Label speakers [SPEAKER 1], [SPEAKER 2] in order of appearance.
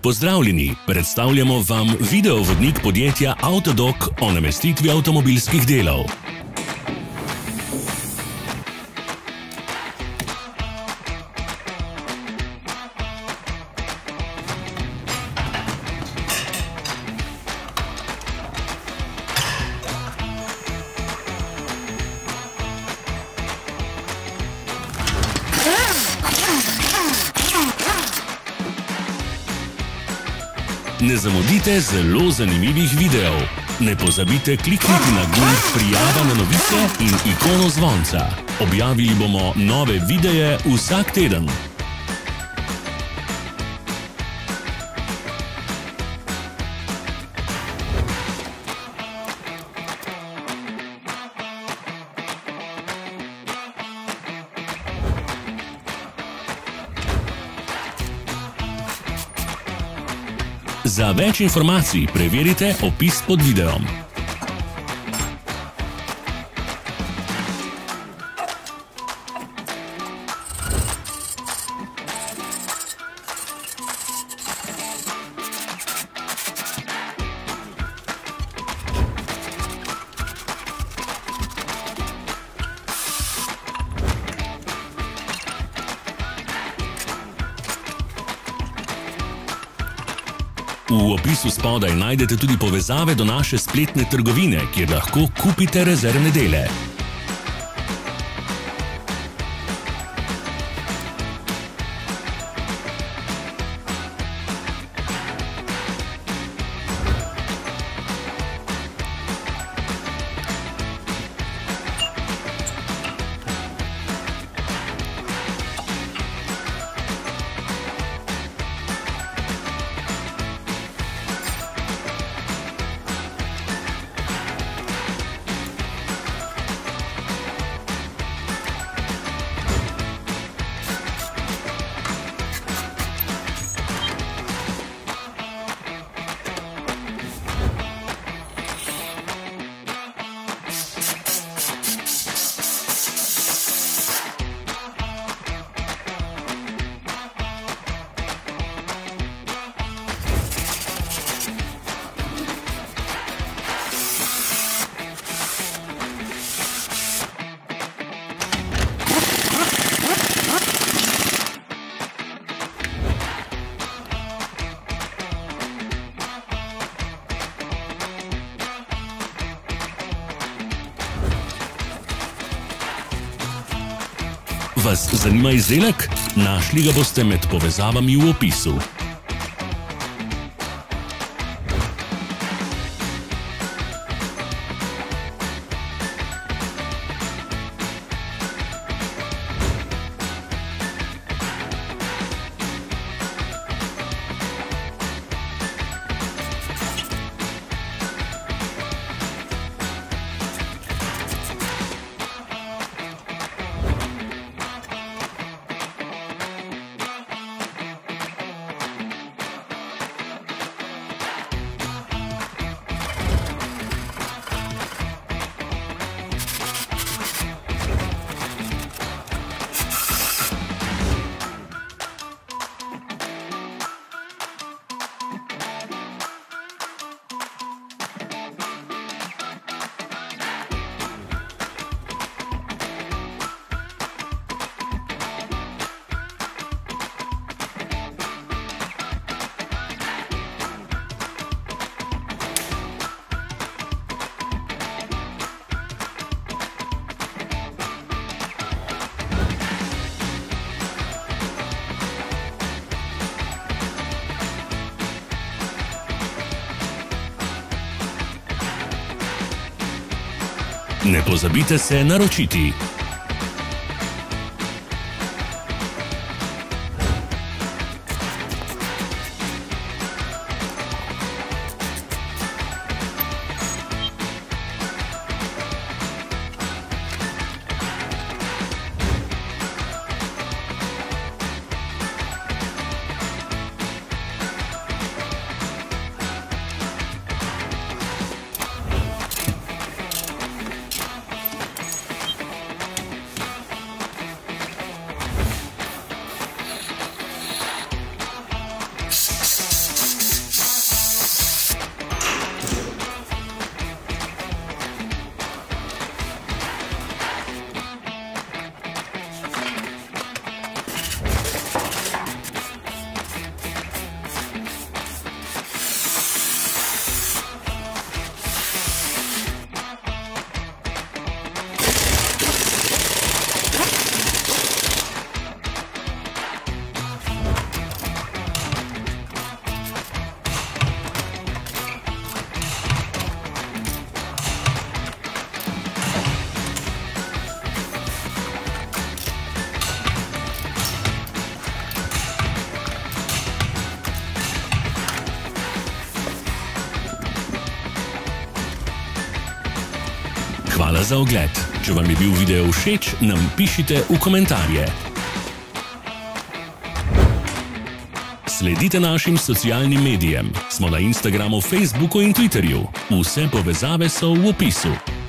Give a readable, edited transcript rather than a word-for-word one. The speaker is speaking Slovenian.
[SPEAKER 1] Pozdravljeni, predstavljamo vam videovodnik podjetja Autodoc o namestitvi avtomobilskih delov. Ne zamudite zelo zanimivih videov. Ne pozabite klikniti na gumb prijava na novice in ikono zvonca. Objavili bomo nove videe vsak teden. Za več informacij preverite opis pod videom. V opisu spodaj najdete tudi povezave do naše spletne trgovine, kjer lahko kupite rezervne dele. Vas zanima izdelek? Našli ga boste med povezavami v opisu. Ne pozabite se naročiti. Hvala za ogled. Če vam je bil video všeč, nam pišite v komentarje. Sledite našim socialnim medijem. Smo na Instagramu, Facebooku in Twitterju. Vse povezave so v opisu.